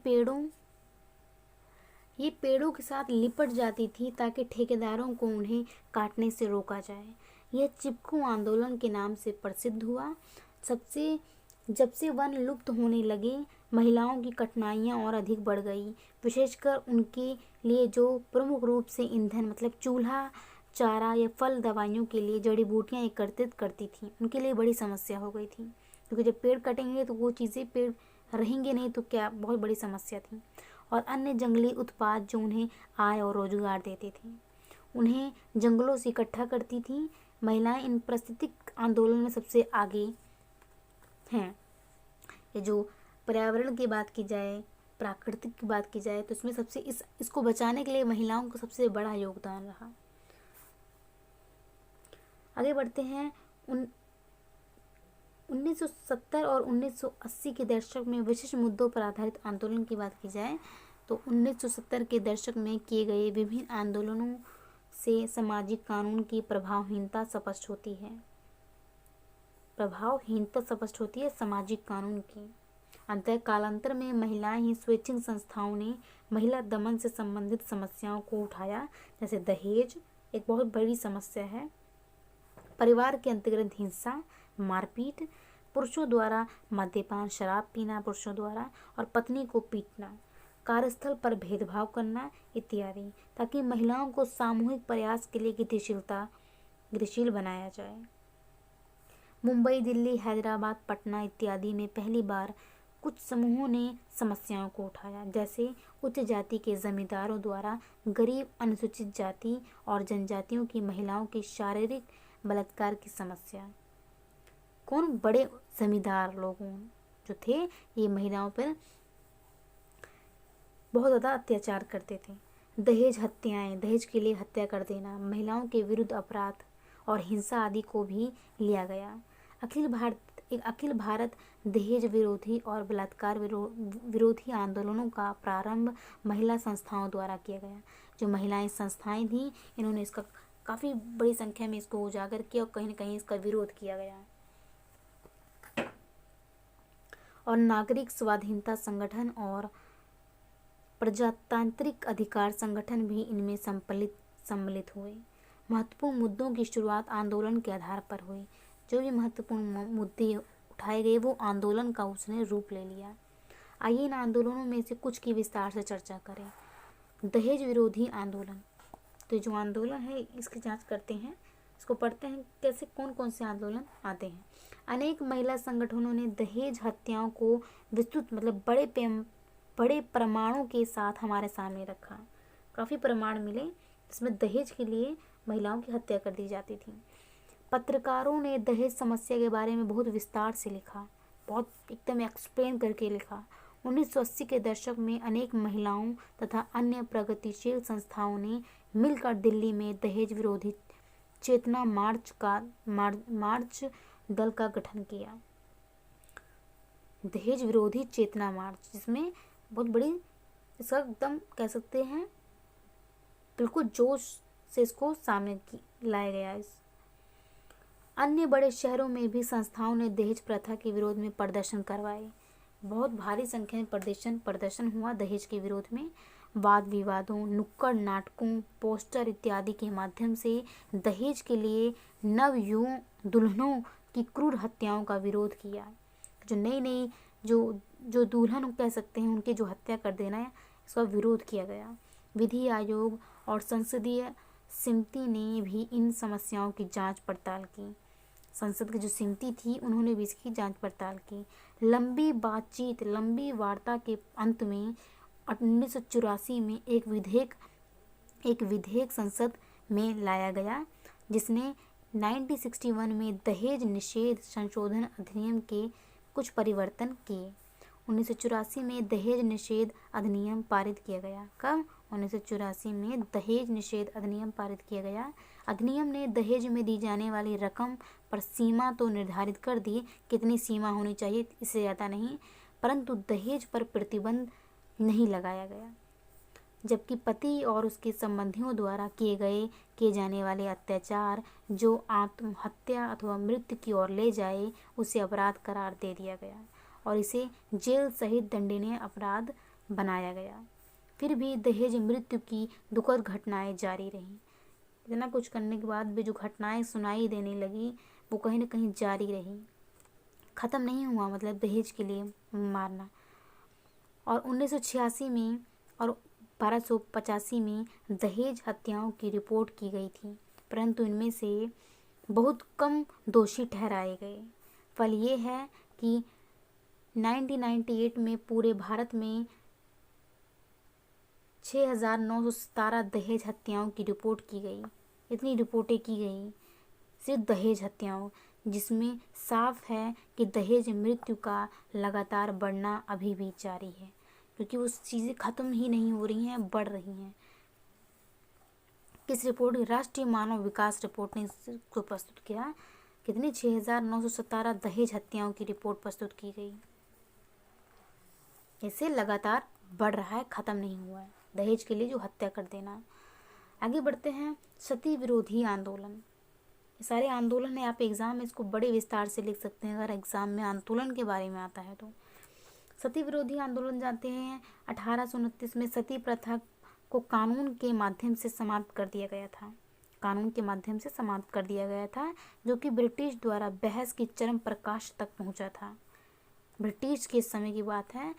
पेड़ों के साथ लिपट जाती थी ताकि ठेकेदारों को उन्हें काटने से रोका जाए। यह चिपको आंदोलन के नाम से प्रसिद्ध हुआ। जब से वन लुप्त होने लगे, महिलाओं की कठिनाइयाँ और अधिक बढ़ गई, विशेषकर उनके लिए जो प्रमुख रूप से ईंधन मतलब चूल्हा, चारा या फल, दवाइयों के लिए जड़ी बूटियाँ एकत्रित करती थीं। उनके लिए बड़ी समस्या हो गई थी, क्योंकि जब पेड़ कटेंगे तो वो चीज़ें, पेड़ रहेंगे नहीं तो क्या, बहुत बड़ी समस्या थी। और अन्य जंगली उत्पाद जो उन्हें आय और रोजगार देते थे, उन्हें जंगलों से इकट्ठा करती थी। महिलाएं इन पारिस्थितिक आंदोलन में सबसे आगे हैं। ये जो पर्यावरण की बात की जाए, प्राकृतिक की बात की जाए, तो इसमें सबसे इसको बचाने के लिए महिलाओं का सबसे बड़ा योगदान रहा। आगे बढ़ते हैं। 1970 और 1980 के दशक में विशिष्ट मुद्दों पर आधारित आंदोलन की बात की जाए तो 1970 के दशक में किए गए विभिन्न आंदोलनों से सामाजिक कानून की प्रभावहीनता स्पष्ट होती है। सामाजिक कानून की। कालांतर में महिलाएं ही स्वैच्छिक संस्थाओं ने महिला दमन से संबंधित समस्याओं को उठाया, जैसे दहेज एक बहुत बड़ी समस्या है, परिवार के अंतर्गत हिंसा, मारपीट, पुरुषों द्वारा मद्यपान, शराब पीना पुरुषों द्वारा और पत्नी को पीटना, कार्यस्थल पर भेदभाव करना इत्यादि, ताकि महिलाओं को सामूहिक प्रयास के लिए गतिशील बनाया जाए। मुंबई, दिल्ली, हैदराबाद, पटना इत्यादि में पहली बार कुछ समूहों ने समस्याओं को उठाया, जैसे उच्च जाति के जमींदारों द्वारा गरीब, अनुसूचित जाति और जनजातियों की महिलाओं के शारीरिक बलात्कार की समस्या। कौन? बड़े जमींदार लोगों जो थे, ये महिलाओं पर बहुत ज़्यादा अत्याचार करते थे। दहेज हत्याएं, दहेज के लिए हत्या कर देना, महिलाओं के विरुद्ध अपराध और हिंसा आदि को भी लिया गया। अखिल भारत दहेज विरोधी और बलात्कार विरोधी आंदोलनों का प्रारंभ महिला संस्थाओं द्वारा किया गया। जो महिलाएं संस्थाएं थीं, इन्होंने इसका काफ़ी बड़ी संख्या में इसको उजागर किया और कहीं न कहीं इसका विरोध किया गया। और नागरिक स्वाधीनता संगठन और प्रजातांत्रिक अधिकार संगठन भी इनमें सम्मिलित हुए। महत्वपूर्ण मुद्दों की शुरुआत आंदोलन के आधार पर हुई। जो भी महत्वपूर्ण मुद्दे उठाए गए वो आंदोलन का उसने रूप ले लिया। आइए इन आंदोलनों में से कुछ की विस्तार से चर्चा करें। दहेज विरोधी आंदोलन। तो जो आंदोलन है इसकी जांच करते हैं, इसको पढ़ते हैं कैसे कौन कौन से आंदोलन आते हैं। अनेक महिला संगठनों ने दहेज हत्याओं को विस्तृत मतलब बड़े प्रमाणों के साथ हमारे सामने रखा। काफ़ी प्रमाण मिले जिसमें दहेज के लिए महिलाओं की हत्या कर दी जाती थी। पत्रकारों ने दहेज समस्या के बारे में बहुत विस्तार से लिखा, बहुत एकदम एक्सप्लेन करके लिखा। 1980 के दशक में अनेक महिलाओं तथा अन्य प्रगतिशील संस्थाओं ने मिलकर दिल्ली में दहेज विरोधी चेतना मार्च दल का गठन किया। दहेज विरोधी चेतना मार्च, जिसमें बहुत बड़ी, इसका एकदम कह सकते हैं बिल्कुल जोश से इसको सामने लाया गया। अन्य बड़े शहरों में भी संस्थाओं ने दहेज प्रथा के विरोध में प्रदर्शन करवाए। बहुत भारी संख्या में प्रदर्शन हुआ दहेज के विरोध में। वाद विवादों, नुक्कड़ नाटकों, पोस्टर इत्यादि के माध्यम से दहेज के लिए नवयुवक दुल्हनों की क्रूर हत्याओं का विरोध किया। जो नई जो दुल्हन कह सकते हैं उनकी जो हत्या कर देना है, इसका विरोध किया गया। विधि आयोग और समिति ने भी इन समस्याओं की जांच पड़ताल की। संसद की जो समिति थी उन्होंने भी इसकी जांच पड़ताल की। लंबी बातचीत, लंबी वार्ता के अंत में 1984 में एक विधेयक संसद में लाया गया, जिसने 1961 में दहेज निषेध संशोधन अधिनियम के कुछ परिवर्तन किए। 1984 में दहेज निषेध अधिनियम पारित किया गया। कब? 1984 में दहेज निषेध अधिनियम पारित किया गया। अधिनियम ने दहेज में दी जाने वाली रकम पर सीमा तो निर्धारित कर दी, कितनी सीमा होनी चाहिए, इससे ज़्यादा नहीं, परंतु दहेज पर प्रतिबंध नहीं लगाया गया। जबकि पति और उसके संबंधियों द्वारा किए जाने वाले अत्याचार जो आत्महत्या अथवा मृत्यु की ओर ले जाए, उसे अपराध करार दे दिया गया और इसे जेल सहित दंडनीय अपराध बनाया गया। फिर भी दहेज मृत्यु की दुखद घटनाएं जारी रहीं। इतना कुछ करने के बाद भी जो घटनाएं सुनाई देने लगी वो कहीं ना कहीं जारी रही, ख़त्म नहीं हुआ, मतलब दहेज के लिए मारना। और 1986 में और 1285 में दहेज हत्याओं की रिपोर्ट की गई थी, परंतु इनमें से बहुत कम दोषी ठहराए गए। फल ये है कि 1998 में पूरे भारत में 6,917 दहेज हत्याओं की रिपोर्ट की गई। इतनी रिपोर्टें की गई सिर्फ दहेज हत्याओं, जिसमें साफ है कि दहेज मृत्यु का लगातार बढ़ना अभी भी जारी है, क्योंकि वो चीज़ें ख़त्म ही नहीं हो रही हैं, बढ़ रही हैं। किस रिपोर्ट? राष्ट्रीय मानव विकास रिपोर्ट ने इसको प्रस्तुत किया। कितनी? 6,917 दहेज हत्याओं की रिपोर्ट प्रस्तुत की गई। इसे लगातार बढ़ रहा है, ख़त्म नहीं हुआ है, दहेज के लिए जो हत्या कर देना। आगे बढ़ते हैं। सती विरोधी आंदोलन। ये सारे आंदोलन है, आप एग्ज़ाम में इसको बड़े विस्तार से लिख सकते हैं अगर एग्ज़ाम में आंदोलन के बारे में आता है तो। सती विरोधी आंदोलन जानते हैं 1829 में सती प्रथा को कानून के माध्यम से समाप्त कर दिया गया था। कानून के माध्यम से समाप्त कर दिया गया था, जो कि ब्रिटिश द्वारा बहस की चरम प्रकाश तक पहुंचा था। ब्रिटिश के समय की बात है,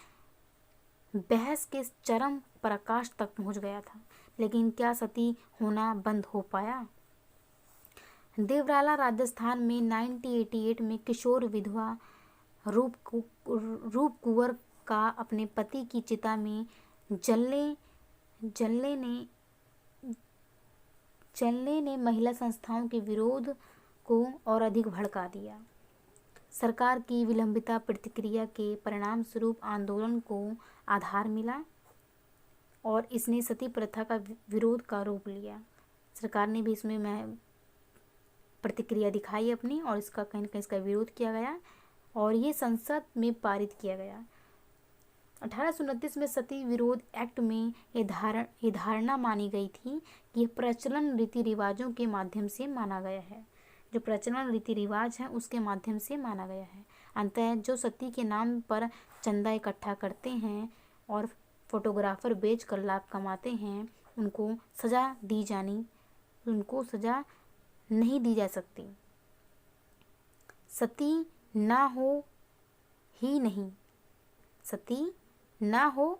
बहस के चरम प्रकाश तक पहुंच गया था। लेकिन क्या सती होना बंद हो पाया? देवराला राजस्थान में 1988 में किशोर विधवा रूप कुंवर का अपने पति की चिता में जलने ने महिला संस्थाओं के विरोध को और अधिक भड़का दिया। सरकार की विलंबिता प्रतिक्रिया के परिणाम स्वरूप आंदोलन को आधार मिला और इसने सती प्रथा का विरोध का रूप लिया। सरकार ने भी इसमें प्रतिक्रिया दिखाई अपनी और इसका कहीं न कहीं इसका विरोध किया गया और ये संसद में पारित किया गया। 1829 में सती विरोध एक्ट में ये धारणा मानी गई थी कि यह प्रचलन रीति रिवाजों के माध्यम से माना गया है। जो प्रचलन रीति रिवाज है उसके माध्यम से माना गया है। अंततः जो सती के नाम पर चंदा इकट्ठा करते हैं और फोटोग्राफर बेचकर लाभ कमाते हैं, उनको सज़ा नहीं दी जा सकती। सती ना हो ही नहीं, सती ना हो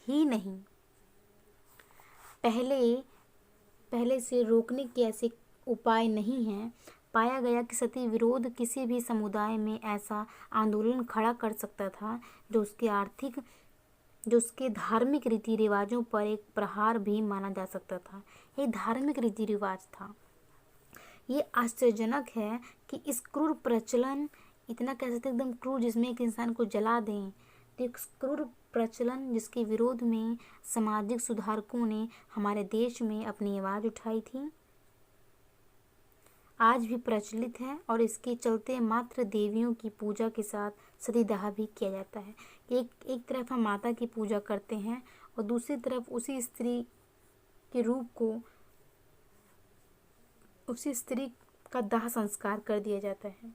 ही नहीं। पहले से रोकने के ऐसे उपाय नहीं हैं। पाया गया कि सती विरोध किसी भी समुदाय में ऐसा आंदोलन खड़ा कर सकता था जो उसके धार्मिक रीति रिवाजों पर एक प्रहार भी माना जा सकता था। ये धार्मिक रीति रिवाज था। ये आश्चर्यजनक है कि इस क्रूर प्रचलन, इतना कह सकते एकदम क्रूर, जिसमें एक इंसान को जला दें, तो एक क्रूर प्रचलन जिसके विरोध में सामाजिक सुधारकों ने हमारे देश में अपनी आवाज़ उठाई थी, आज भी प्रचलित है और इसके चलते मात्र देवियों की पूजा के साथ सतीदाह भी किया जाता है। एक तरफ हम माता की पूजा करते हैं और दूसरी तरफ उसी स्त्री के रूप को, उसी स्त्री का दाह संस्कार कर दिया जाता है,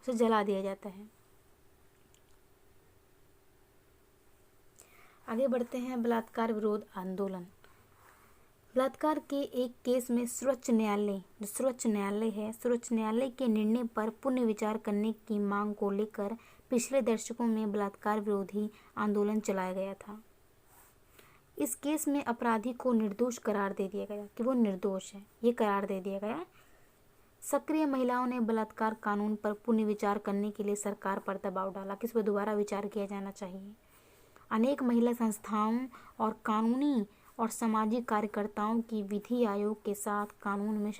उसे जला दिया जाता है। आगे बढ़ते हैं। बलात्कार विरोध आंदोलन। बलात्कार के एक केस में सर्वोच्च न्यायालय के निर्णय पर पुनर्विचार करने की मांग को लेकर पिछले दशकों में बलात्कार विरोधी आंदोलन चलाया गया था। इस केस में अपराधी को निर्दोष करार दे दिया गया कि वो निर्दोष है, ये करार दे दिया गया। सक्रिय महिलाओं ने बलात्कार कानून पर पुनर्विचार करने के लिए सरकार पर दबाव डाला कि इस पर दोबारा विचार किया जाना चाहिए। अनेक महिला संस्थाओं और कानूनी और सामाजिक कार्यकर्ताओं की विधि आयोग के साथ कानून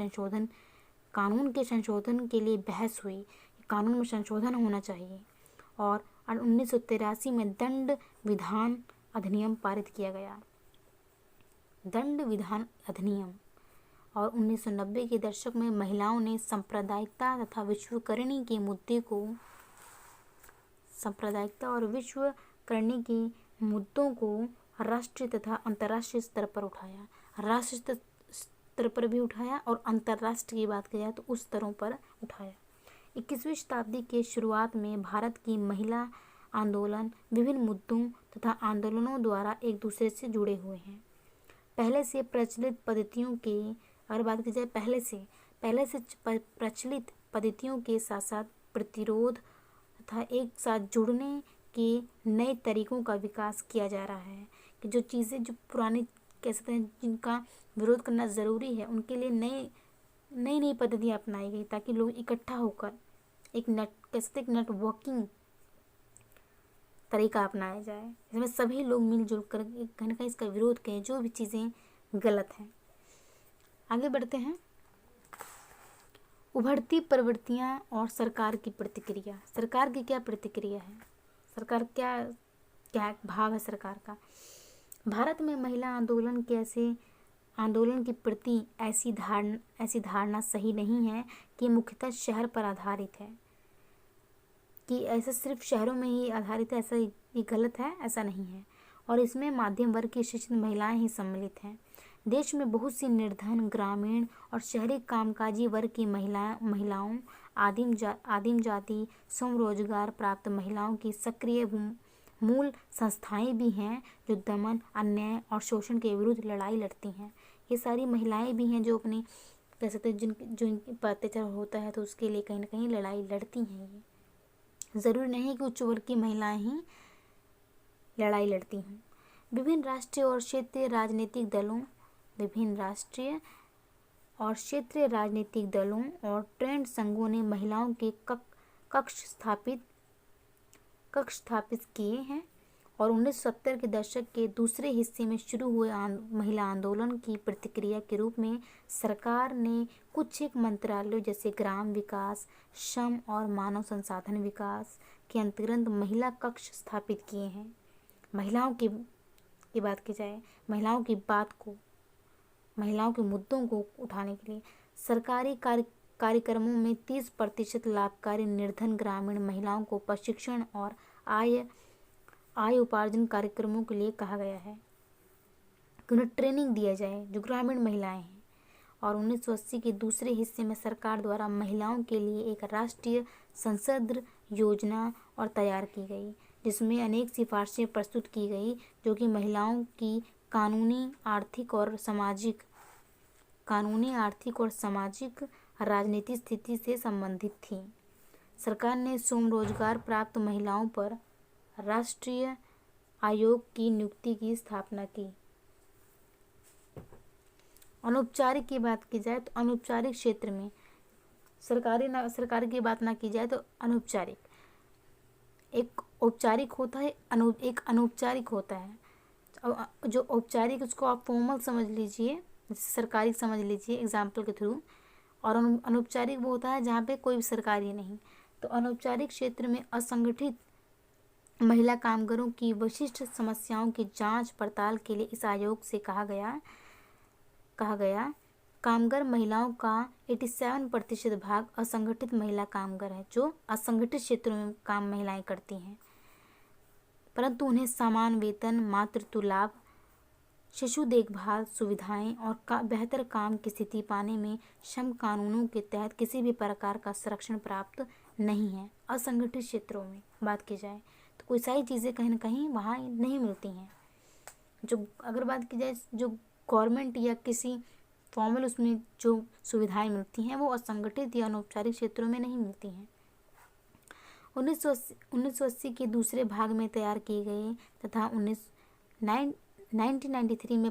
के संशोधन के लिए बहस हुई। कानून में संशोधन होना चाहिए और 1983 में दंड विधान अधिनियम पारित किया गया। दंड विधान अधिनियम। और 1990 के दशक में महिलाओं ने सांप्रदायिकता तथा विश्वकर्णी के मुद्दे को मुद्दों को राष्ट्रीय तथा अंतर्राष्ट्रीय स्तर पर उठाया। राष्ट्रीय स्तर पर भी उठाया और अंतर्राष्ट्रीय की बात की जाए तो उस स्तरों पर उठाया। 21वीं शताब्दी के शुरुआत में भारत की महिला आंदोलन विभिन्न मुद्दों तथा आंदोलनों द्वारा एक दूसरे से जुड़े हुए हैं। पहले से प्रचलित पद्धतियों के साथ साथ प्रतिरोध तथा एक साथ जुड़ने के नए तरीकों का विकास किया जा रहा है कि जो चीज़ें जो पुरानी कह सकते हैं जिनका विरोध करना ज़रूरी है, उनके लिए नई पद्धतियाँ अपनाई गई ताकि लोग इकट्ठा होकर एक नेटवर्किंग तरीका अपनाया जाए, जिसमें सभी लोग मिलजुल कर कहीं ना कहीं इसका विरोध करें जो भी चीज़ें गलत हैं। आगे बढ़ते हैं। उभरती प्रवृत्तियां और सरकार की प्रतिक्रिया। सरकार की क्या प्रतिक्रिया है, सरकार क्या भाव है सरकार का। भारत में महिला आंदोलन के प्रति ऐसी धारणा सही नहीं है कि मुख्यतः शहर पर आधारित है, कि ऐसा सिर्फ शहरों में ही आधारित है, ऐसा ये गलत है, ऐसा नहीं है। और इसमें मध्यम वर्ग की शिक्षित महिलाएं ही सम्मिलित हैं। देश में बहुत सी निर्धन ग्रामीण और शहरी कामकाजी वर्ग की महिलाओं आदिम जाति स्वरोजगार प्राप्त महिलाओं की सक्रिय मूल संस्थाएं भी हैं जो दमन अन्याय और शोषण के विरुद्ध लड़ाई लड़ती हैं। ये सारी महिलाएं भी हैं जो अपने कह सकते हैं जो इनकी अत्याचार होता है तो उसके लिए कहीं ना कहीं लड़ाई लड़ती हैं। ये ज़रूरी नहीं कि उच्च वर्ग की महिलाएं ही लड़ाई लड़ती हों। विभिन्न राष्ट्रीय और क्षेत्रीय राजनीतिक दलों और ट्रेड संघों ने महिलाओं के कक्ष स्थापित किए हैं और 1970 के दशक के दूसरे हिस्से में शुरू हुए महिला आंदोलन की प्रतिक्रिया के रूप में सरकार ने कुछ एक मंत्रालयों जैसे ग्राम विकास, श्रम और मानव संसाधन विकास के अंतर्गत महिला कक्ष स्थापित किए हैं। महिलाओं की बात की जाए, महिलाओं के मुद्दों को उठाने के लिए सरकारी कार्यक्रमों में 30% लाभकारी निर्धन ग्रामीण महिलाओं को प्रशिक्षण और आय उपार्जन कार्यक्रमों के लिए कहा गया है कि उन्हें ट्रेनिंग दिया जाए जो ग्रामीण महिलाएं हैं। और 1980 के दूसरे हिस्से में सरकार द्वारा महिलाओं के लिए एक राष्ट्रीय संसद योजना और तैयार की गई, जिसमें अनेक सिफारिशें प्रस्तुत की गई जो कि महिलाओं की कानूनी आर्थिक और सामाजिक राजनीतिक स्थिति से संबंधित थी। सरकार ने स्वरोजगार प्राप्त महिलाओं पर राष्ट्रीय आयोग की नियुक्ति की स्थापना की। अनौपचारिक की बात की जाए तो अनौपचारिक क्षेत्र में सरकारी की बात ना की जाए तो अनौपचारिक एक औपचारिक होता है, एक अनौपचारिक होता है। जो औपचारिक उसको आप फॉर्मल समझ लीजिए, सरकारी समझ लीजिए एग्जाम्पल के थ्रू, और अनौपचारिक वो होता है जहाँ पे कोई भी सरकारी नहीं। तो अनौपचारिक क्षेत्र में असंगठित महिला कामगारों की विशिष्ट समस्याओं की जांच पड़ताल के लिए इस आयोग से कहा गया कामगार महिलाओं का 87% भाग असंगठित महिला कामगार है, जो असंगठित क्षेत्रों में काम महिलाएं करती हैं, परंतु उन्हें समान वेतन, मातृत्व लाभ, शिशु देखभाल सुविधाएं और बेहतर काम की स्थिति पाने में श्रम कानूनों के तहत किसी भी प्रकार का संरक्षण प्राप्त नहीं है। असंगठित क्षेत्रों में बात की जाए तो कोई सारी चीज़ें कहीं ना कहीं वहाँ नहीं मिलती हैं। जो अगर बात की जाए जो गवर्नमेंट या किसी फॉर्मल उसमें जो सुविधाएं मिलती हैं वो असंगठित या अनौपचारिक क्षेत्रों में नहीं मिलती हैं। 1980 के दूसरे भाग में तैयार की गई तथा 1993 में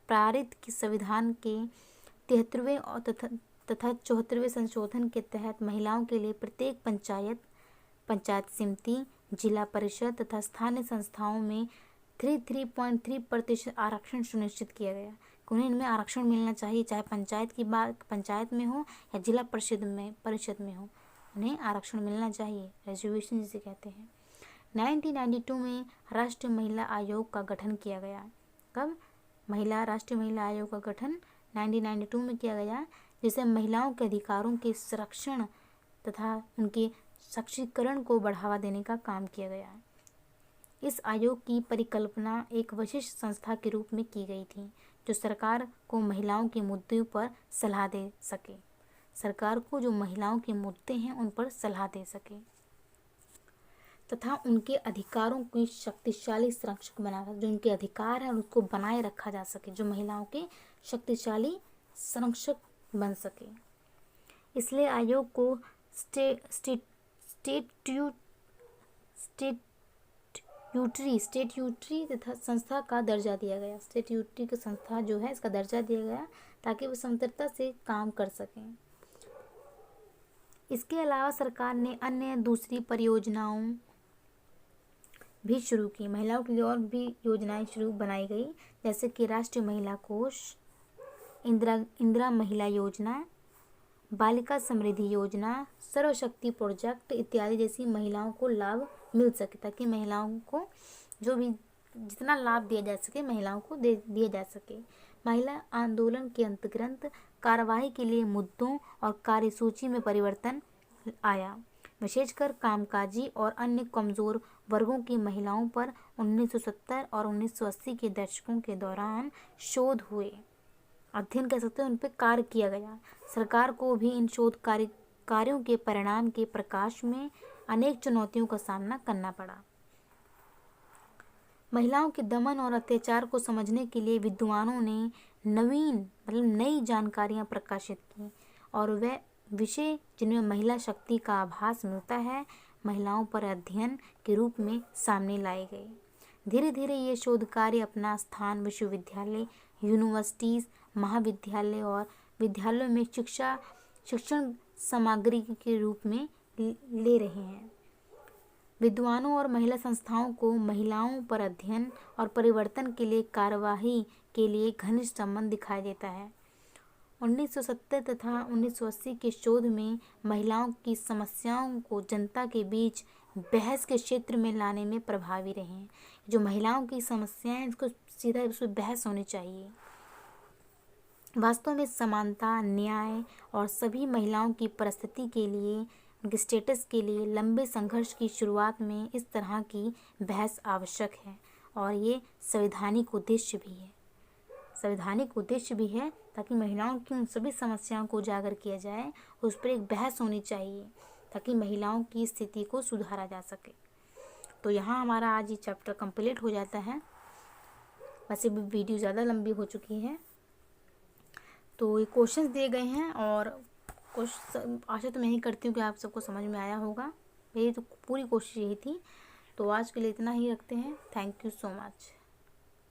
पारित की संविधान के 73वें और तथा 74वें संशोधन के तहत महिलाओं के लिए प्रत्येक पंचायत समिति, जिला परिषद तथा स्थानीय संस्थाओं में 3.3% आरक्षण सुनिश्चित किया गया। उन्हें इनमें आरक्षण मिलना चाहिए, चाहे पंचायत में हो या जिला परिषद में हो, उन्हें आरक्षण मिलना चाहिए, रिजर्वेशन जिसे कहते हैं। 1992 में राष्ट्रीय महिला आयोग का गठन किया गया। कब? राष्ट्रीय महिला आयोग का गठन 1992 में किया गया, जिसे महिलाओं के अधिकारों के संरक्षण तथा उनके सशक्तिकरण को बढ़ावा देने का काम किया गया। इस आयोग की परिकल्पना एक विशिष्ट संस्था के रूप में की गई थी, जो सरकार को महिलाओं के मुद्दों पर सलाह दे सके। सरकार को जो महिलाओं के मुद्दे हैं उन पर सलाह दे सके तथा उनके अधिकारों की शक्तिशाली संरक्षक बनाना, जो उनके अधिकार है उसको बनाए रखा जा सके, जो महिलाओं के शक्तिशाली संरक्षक बन सके। इसलिए आयोग को स्टेट्यूटरी तथा संस्था का दर्जा दिया गया। स्टेट्यूटरी की संस्था जो है इसका दर्जा दिया गया ताकि वो स्वतंत्रता से काम कर सकें। इसके अलावा सरकार ने अन्य दूसरी परियोजनाओं भी शुरू की। महिलाओं के लिए और भी योजनाएं बनाई गई, जैसे कि राष्ट्रीय महिला कोष, इंदिरा महिला योजना, बालिका समृद्धि योजना, सर्वशक्ति प्रोजेक्ट इत्यादि, जैसी महिलाओं को लाभ मिल सके, ताकि महिलाओं को जो भी जितना लाभ दिया जा सके महिलाओं को दिया जा सके। महिला आंदोलन के अंतर्गत कार्यवाही के लिए मुद्दों और कार्यसूची में परिवर्तन आया। विशेषकर कामकाजी और अन्य कमजोर वर्गों की महिलाओं पर 1970 और 1980 के दशकों के दौरान शोध हुए, अध्ययन कर सकते हैं, उन पर कार्य किया गया। सरकार को भी इन शोध कार्यों के परिणाम के प्रकाश में अनेक चुनौतियों का सामना करना पड़ा। महिलाओं के दमन और अत्याचार को समझने के लिए विद्वानों ने नई जानकारियां प्रकाशित की और वे विषय जिनमें महिला शक्ति का आभास मिलता है, महिलाओं पर अध्ययन के रूप में सामने लाए गए। धीरे धीरे ये शोध कार्य अपना स्थान विश्वविद्यालय, यूनिवर्सिटीज, महाविद्यालय और विद्यालयों में शिक्षण सामग्री के रूप में ले रहे हैं। विद्वानों और महिला संस्थाओं को महिलाओं पर अध्ययन और परिवर्तन के लिए कार्यवाही के लिए घनिष्ठ संबंध दिखाई देता है। 1970 तथा 1980 के शोध में महिलाओं की समस्याओं को जनता के बीच बहस के क्षेत्र में लाने में प्रभावी रहे हैं। जो महिलाओं की समस्याएं हैं इसको सीधा उस पर बहस होनी चाहिए। वास्तव में समानता, न्याय और सभी महिलाओं की परिस्थिति के लिए, उनके स्टेटस के लिए लंबे संघर्ष की शुरुआत में इस तरह की बहस आवश्यक है और ये संवैधानिक उद्देश्य भी है ताकि महिलाओं की उन सभी समस्याओं को उजागर किया जाए, उस पर एक बहस होनी चाहिए ताकि महिलाओं की स्थिति को सुधारा जा सके। तो यहाँ हमारा आज ये चैप्टर कंप्लीट हो जाता है। वैसे भी वीडियो ज़्यादा लंबी हो चुकी है, तो ये क्वेश्चंस दिए गए हैं और आशा तो मैं ही करती हूँ कि आप सबको समझ में आया होगा। मेरी तो पूरी कोशिश यही थी। तो आज के लिए इतना ही रखते हैं। Thank you so much.